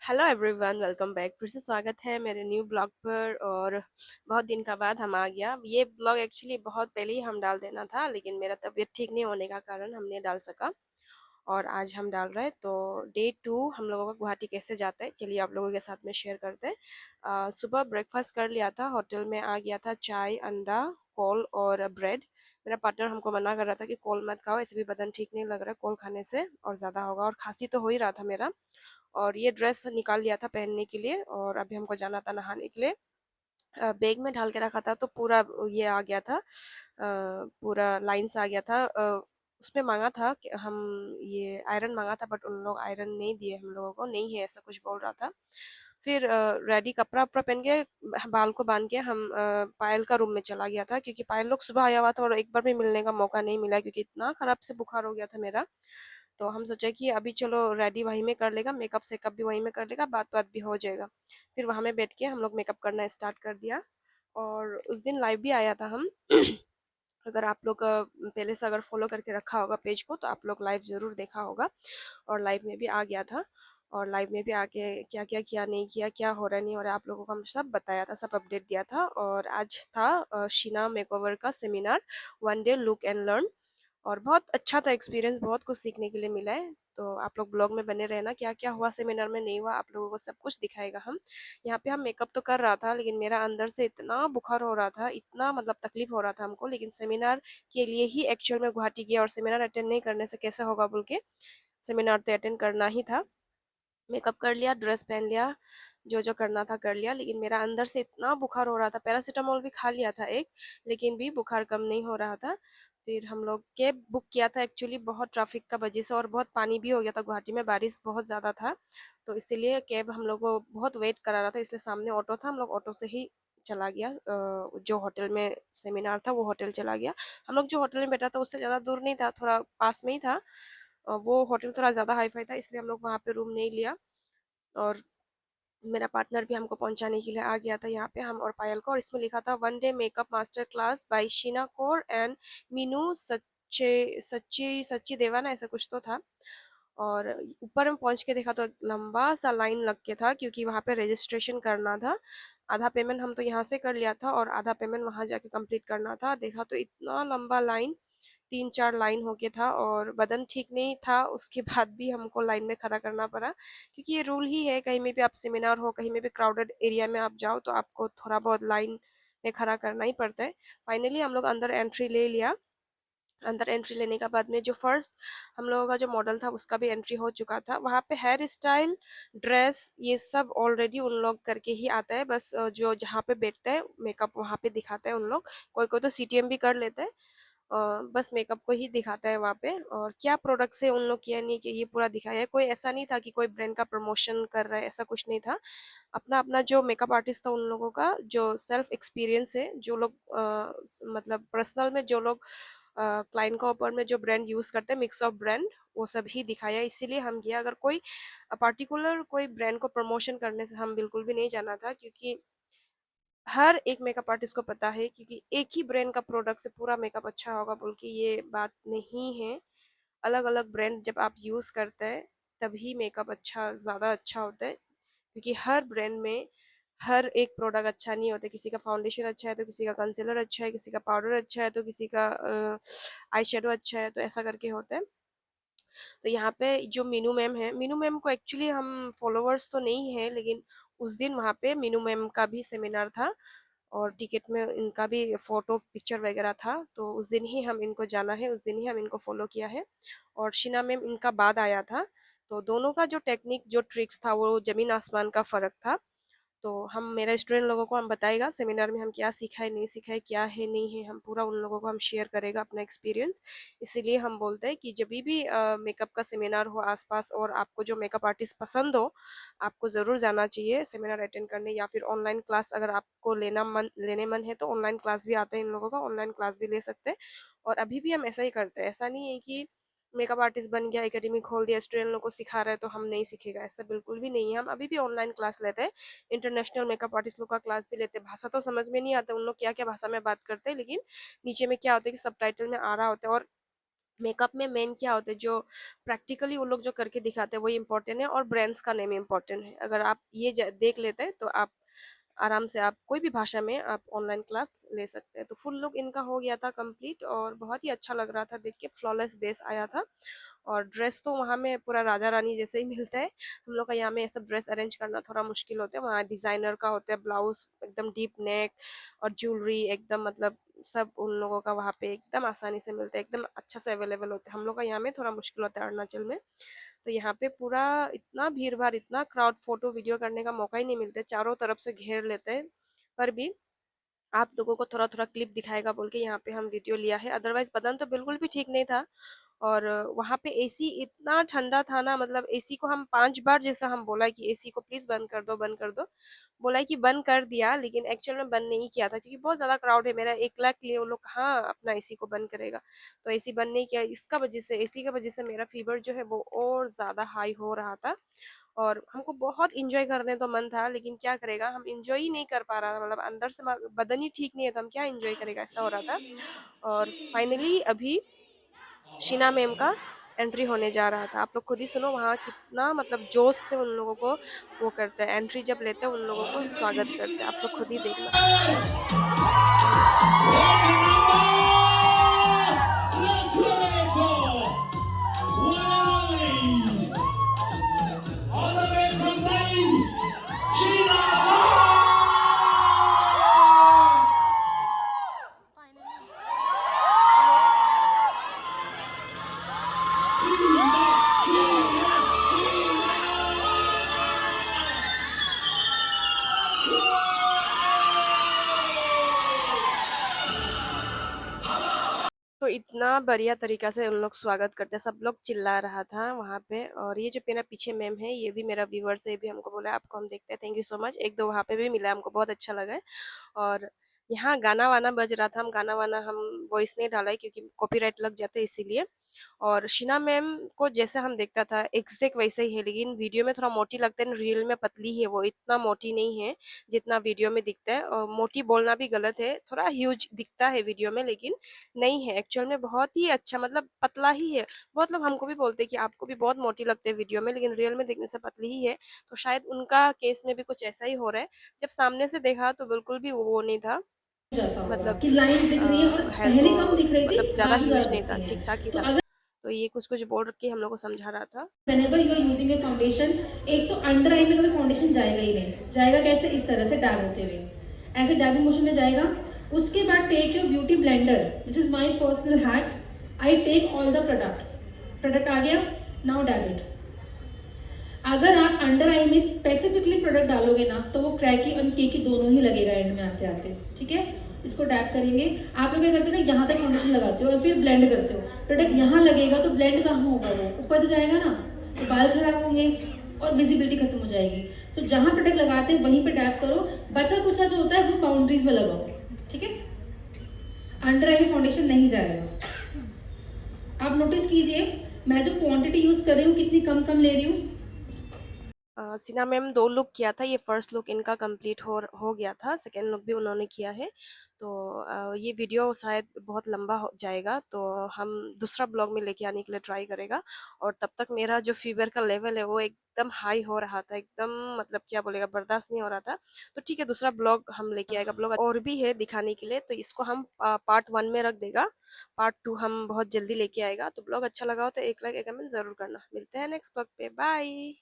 Hello everyone, welcome back. फिर से स्वागत है मेरे न्यू ब्लॉग पर। और बहुत दिन का बाद हम आ गया। ये ब्लॉग एक्चुअली बहुत पहले ही हम डाल देना था, लेकिन मेरा तबीयत ठीक नहीं होने का कारण हमने डाल सका। और आज हम डाल रहे हैं। तो डे 2 हम लोगों का गुवाहाटी कैसे जाता है, चलिए आप लोगों के साथ में शेयर करते हैं। सुबह ब्रेकफास्ट कर लिया था, होटल में आ गया था चाय, अंडा, कोल और ब्रेड। मेरा पार्टनर हमको मना कर रहा था कि कोल मत खाओ, ऐसे भी बदन ठीक नहीं लग रहा है कोल खाने से, और ज़्यादा होगा, और खांसी तो हो ही रहा था मेरा। और ये ड्रेस निकाल लिया था पहनने के लिए, और अभी हमको जाना था नहाने के लिए। बैग में ढाल के रखा था तो पूरा ये आ गया था, पूरा लाइन से आ गया था। उसमें मांगा था कि हम ये आयरन मांगा था, बट उन लोग आयरन नहीं दिए हम लोगों को, नहीं है ऐसा कुछ बोल रहा था। फिर रेडी कपड़ा उपड़ा पहन के बाल को बांध के हम पायल का रूम में चला गया था, क्योंकि पायल लोग सुबह आया हुआ था और एक बार भी मिलने का मौका नहीं मिला, क्योंकि इतना खराब से बुखार हो गया था मेरा। तो हम सोचे कि अभी चलो रेडी वहीं में कर लेगा, मेकअप सेकअप भी वहीं में कर लेगा, बात बात भी हो जाएगा। फिर वहाँ में बैठ के हम लोग मेकअप करना स्टार्ट कर दिया। और उस दिन लाइव भी आया था हम। अगर आप लोग पहले से अगर फॉलो करके रखा होगा पेज को, तो आप लोग लाइव ज़रूर देखा होगा। और लाइव में भी आ गया था। और लाइव में भी आके क्या क्या किया, नहीं किया, क्या हो रहा नहीं हो रहा, आप लोगों को हम सब बताया था, सब अपडेट दिया था। और आज था शीना मेकओवर का seminar, 1 day look and learn. और बहुत अच्छा था एक्सपीरियंस, बहुत कुछ सीखने के लिए मिला है। तो आप लोग ब्लॉग में बने रहना, क्या क्या हुआ सेमिनार में, नहीं हुआ, आप लोगों को सब कुछ दिखाएगा हम। यहाँ पे हम मेकअप तो कर रहा था, लेकिन मेरा अंदर से इतना बुखार हो रहा था, इतना मतलब तकलीफ हो रहा था हमको, लेकिन सेमिनार के लिए ही एक्चुअल में गुवाहाटी गया। और सेमिनार अटेंड नहीं करने से कैसा होगा बोल के सेमिनार तो अटेंड करना ही था। मेकअप कर लिया, ड्रेस पहन लिया, जो जो करना था कर लिया, लेकिन मेरा अंदर से इतना बुखार हो रहा था। पैरासीटामोल भी खा लिया था एक, लेकिन भी बुखार कम नहीं हो रहा था। फिर हम लोग कैब बुक किया था एक्चुअली, बहुत ट्रैफिक का वजह से, और बहुत पानी भी हो गया था गुवाहाटी में, बारिश बहुत ज़्यादा था। तो इसीलिए कैब हम लोग को बहुत वेट करा रहा था, इसलिए सामने ऑटो था, हम लोग ऑटो से ही चला गया। जो होटल में सेमिनार था वो होटल चला गया। हम लोग जो होटल में बैठा था उससे ज़्यादा दूर नहीं था, थोड़ा पास में ही था। वो होटल थोड़ा ज़्यादा हाई फाई था, इसलिए हम लोग वहाँ पे रूम नहीं लिया। और मेरा पार्टनर भी हमको पहुंचाने के लिए आ गया था यहाँ पे, हम और पायल को। और इसमें लिखा था 1 day makeup master class by Sheena Kaur and Meenu सच्चे सच्ची सच्ची देवाना, ऐसा कुछ तो था। और ऊपर में पहुंच के देखा तो लंबा सा लाइन लग के था, क्योंकि वहाँ पे रजिस्ट्रेशन करना था। आधा पेमेंट हम तो यहाँ से कर लिया था, और आधा पेमेंट वहाँ जाके कंप्लीट करना था। देखा तो इतना लंबा लाइन, 3-4 लाइन होके था, और बदन ठीक नहीं था उसके बाद भी हमको लाइन में खड़ा करना पड़ा, क्योंकि ये रूल ही है, कहीं में भी आप सेमिनार हो, कहीं में भी क्राउडेड एरिया में आप जाओ, तो आपको थोड़ा बहुत लाइन में खड़ा करना ही पड़ता है। फाइनली हम लोग अंदर एंट्री ले लिया। अंदर एंट्री लेने के बाद में जो फर्स्ट हम लोगों का जो मॉडल था उसका भी एंट्री हो चुका था। वहाँ पे हेयर स्टाइल, ड्रेस, ये सब ऑलरेडी उन लोग करके ही आता है, बस जो जहाँ पे बैठते हैं मेकअप वहाँ पे दिखाते हैं उन लोग। कोई कोई तो सीटीएम भी कर लेते हैं। बस मेकअप को ही दिखाता है वहाँ पे, और क्या प्रोडक्ट से उन लोग किया नहीं कि ये पूरा दिखाया है। कोई ऐसा नहीं था कि कोई ब्रांड का प्रमोशन कर रहा है, ऐसा कुछ नहीं था। अपना अपना जो मेकअप आर्टिस्ट था उन लोगों का जो सेल्फ एक्सपीरियंस है, जो लोग मतलब पर्सनल में जो लोग क्लाइंट का ऊपर में जो ब्रांड यूज करते हैं, मिक्स ऑफ ब्रांड, वो सब ही दिखाया, इसीलिए हम किया। अगर कोई पर्टिकुलर कोई ब्रांड को प्रमोशन करने से हम बिल्कुल भी नहीं जाना था, क्योंकि हर एक मेकअप आर्टिस्ट को पता है, क्योंकि एक ही ब्रांड का प्रोडक्ट से पूरा मेकअप अच्छा होगा बोल के ये बात नहीं है। अलग अलग ब्रांड जब आप यूज़ करते हैं तभी मेकअप अच्छा, ज़्यादा अच्छा होता है, क्योंकि हर ब्रांड में हर एक प्रोडक्ट अच्छा नहीं होता। किसी का फाउंडेशन अच्छा है तो किसी का कंसीलर अच्छा है, किसी का पाउडर अच्छा है तो किसी का आई शेडो अच्छा है, तो ऐसा करके होता है। तो यहाँ पे जो मीनू मैम है, मीनू मैम को एक्चुअली हम फॉलोअर्स तो नहीं है, लेकिन उस दिन वहाँ पे मीनू मैम का भी सेमिनार था, और टिकट में इनका भी फोटो पिक्चर वगैरह था, तो उस दिन ही हम इनको जाना है, उस दिन ही हम इनको फॉलो किया है। और शीना मैम इनका बाद आया था। तो दोनों का जो टेक्निक, जो ट्रिक्स था, वो जमीन आसमान का फर्क था। तो हम मेरा स्टूडेंट लोगों को हम बताएगा सेमिनार में हम क्या सीखा है, नहीं सीखा है, क्या है नहीं है, हम पूरा उन लोगों को हम शेयर करेगा अपना एक्सपीरियंस। इसीलिए हम बोलते हैं कि जब भी मेकअप का सेमिनार हो आसपास, और आपको जो मेकअप आर्टिस्ट पसंद हो, आपको ज़रूर जाना चाहिए सेमिनार अटेंड करने, या फिर ऑनलाइन क्लास अगर आपको लेने मन है तो ऑनलाइन क्लास भी आता है इन लोगों का, ऑनलाइन क्लास भी ले सकते हैं। और अभी भी हम ऐसा ही करते हैं, ऐसा नहीं है कि मेकअप आर्टिस्ट बन गया, एकेडमी खोल दिया, स्टूडेंट लोग को सिखा रहे हैं तो हम नहीं सीखेगा, ऐसा बिल्कुल भी नहीं है। हम अभी भी ऑनलाइन क्लास लेते हैं, इंटरनेशनल मेकअप आर्टिस्ट लोग का क्लास भी लेते हैं। भाषा तो समझ में नहीं आता उन लोग क्या क्या भाषा में बात करते हैं, लेकिन नीचे में क्या होता है कि सबटाइटल में आ रहा होता है। और मेकअप में मेन क्या होता है, जो प्रैक्टिकली वो लोग जो करके दिखाते हैं वही इंपॉर्टेंट है, और ब्रांड्स का नेम इंपॉर्टेंट है। अगर आप ये देख लेते हैं तो आप आराम से आप कोई भी भाषा में आप ऑनलाइन क्लास ले सकते हैं। तो फुल लुक इनका हो गया था कंप्लीट, और बहुत ही अच्छा लग रहा था देख के, फ्लॉलेस बेस आया था। और ड्रेस तो वहाँ में पूरा राजा रानी जैसे ही मिलता है। हम लोग का यहाँ में ये सब ड्रेस अरेंज करना थोड़ा मुश्किल होता है, वहाँ डिजाइनर का होता है, ब्लाउज एकदम डीप नेक और ज्वेलरी एकदम मतलब सब उन लोगों का वहाँ पे एकदम आसानी से मिलता है, एकदम अच्छा से अवेलेबल होता है। हम लोग का यहाँ में थोड़ा मुश्किल होता है अरुणाचल में। तो यहाँ पे पूरा इतना भीड़ भाड़, इतना क्राउड, फोटो वीडियो करने का मौका ही नहीं मिलता है, चारों तरफ से घेर लेते हैं। पर भी आप लोगों को थोड़ा थोड़ा क्लिप दिखाएगा बोल के यहाँ पे हम वीडियो लिया है, अदरवाइज बदन तो बिल्कुल भी ठीक नहीं था। और वहाँ पे एसी इतना ठंडा था ना, मतलब एसी को हम 5 बार जैसा हम बोला कि एसी को प्लीज बंद कर दो, बंद कर दो। बोला कि बंद कर दिया, लेकिन एक्चुअल में बंद नहीं किया था, क्योंकि बहुत ज्यादा क्राउड है, मेरा 1 लाख के लिए वो लोग कहाँ अपना एसी को बंद करेगा। तो एसी बंद नहीं किया, इसका वजह से, एसी की वजह से मेरा फीवर जो है वो और ज्यादा हाई हो रहा था। और हमको बहुत इंजॉय करने तो मन था, लेकिन क्या करेगा, हम इंजॉय ही नहीं कर पा रहा था, मतलब अंदर से बदन ही ठीक नहीं है तो हम क्या इंजॉय करेगा, ऐसा हो रहा था। और फाइनली अभी शीना मैम का एंट्री होने जा रहा था। आप लोग खुद ही सुनो वहाँ कितना मतलब जोश से उन लोगों को वो करते हैं, एंट्री जब लेते हैं उन लोगों को स्वागत करते हैं, आप लोग खुद ही देखना। तो इतना बढ़िया तरीका से उन लोग स्वागत करते हैं, सब लोग चिल्ला रहा था वहाँ पे। और ये जो मेरा पीछे मैम है, ये भी मेरा व्यूवर से भी हमको बोला आपको हम देखते हैं, थैंक यू सो मच। एक दो वहाँ पे भी मिला, हमको बहुत अच्छा लगा है। और यहाँ गाना वाना बज रहा था, हम गाना वाना हम वॉइस नहीं डाला है क्योंकि कॉपीराइट लग जाते हैं इसीलिए। और शीना मैम को जैसे हम देखता था एग्जैक्ट वैसे ही है, लेकिन वीडियो में थोड़ा मोटी लगता है, रियल में पतली है, वो इतना मोटी नहीं है जितना वीडियो में दिखता है। और मोटी बोलना भी गलत है, थोड़ा ह्यूज दिखता है वीडियो में, लेकिन नहीं है एक्चुअल में, बहुत ही अच्छा मतलब पतला ही है। बहुत लोग हमको भी बोलते हैं कि आपको भी बहुत मोटी लगती है वीडियो में, लेकिन रियल में देखने से पतली ही है। तो शायद उनका केस में भी कुछ ऐसा ही हो रहा है। जब सामने से देखा तो बिल्कुल भी वो नहीं था, जाता होगा मतलब कि लाइंस दिख रही है और है तो, पहले कम दिख रही मतलब थी, ज्यादा बाद ह्यूज ज्यादा नहीं था, दिखती ठीक ठाक ही है। तो था। अगर तो ये कुछ कुछ बोल के हम लोग को समझा रहा था। whenever you are using your foundation, एक तो अंडर आई में कभी फाउंडेशन जाएगा ही नहीं, जाएगा कैसे, इस तरह से डैब होते हुए, ऐसे डैबिंग मोशन में जाएगा। उसके बाद take your beauty blender, this is my personal hack, I take all the product आ गया, नाउ डैब इट। अगर आप अंडर आई में स्पेसिफिकली प्रोडक्ट डालोगे ना तो वो क्रैकी और केकी दोनों ही लगेगा एंड में आते आते, ठीक है। इसको टैप करेंगे। आप लोग क्या करते हो ना, यहाँ तक फाउंडेशन लगाते हो और फिर ब्लेंड करते हो, प्रोडक्ट यहाँ लगेगा तो ब्लेंड कहाँ होगा, वो ऊपर तो जाएगा ना, तो बाल खराब होंगे और विजिबिलिटी खत्म हो जाएगी। तो जहाँ प्रोडक्ट लगाते हैं वहीं पे टैप करो, बचा कुचा जो होता है वो बाउंड्रीज में लगाओ, ठीक है। अंडर आई में फाउंडेशन नहीं जाएगा। आप नोटिस कीजिए मैं जो क्वांटिटी यूज कर रही हूँ कितनी कम कम ले रही हूँ। सीना मैम 2 लुक किया था, ये फर्स्ट लुक इनका कंप्लीट हो गया था, सेकेंड लुक भी उन्होंने किया है। तो ये वीडियो शायद बहुत लंबा हो जाएगा, तो हम दूसरा ब्लॉग में लेके आने के लिए ट्राई करेगा। और तब तक मेरा जो फीवर का लेवल है वो एकदम हाई हो रहा था, एकदम मतलब क्या बोलेगा, बर्दाश्त नहीं हो रहा था। तो ठीक है, दूसरा ब्लॉग हम लेके आएगा, ब्लॉग और भी है दिखाने के लिए, तो इसको हम पार्ट 1 में रख देगा। पार्ट 2 हम बहुत जल्दी लेके आएगा। तो ब्लॉग अच्छा लगा हो तो एक लाइक एक कमेंट जरूर करना। मिलते हैं नेक्स्ट ब्लॉग पे, बाय।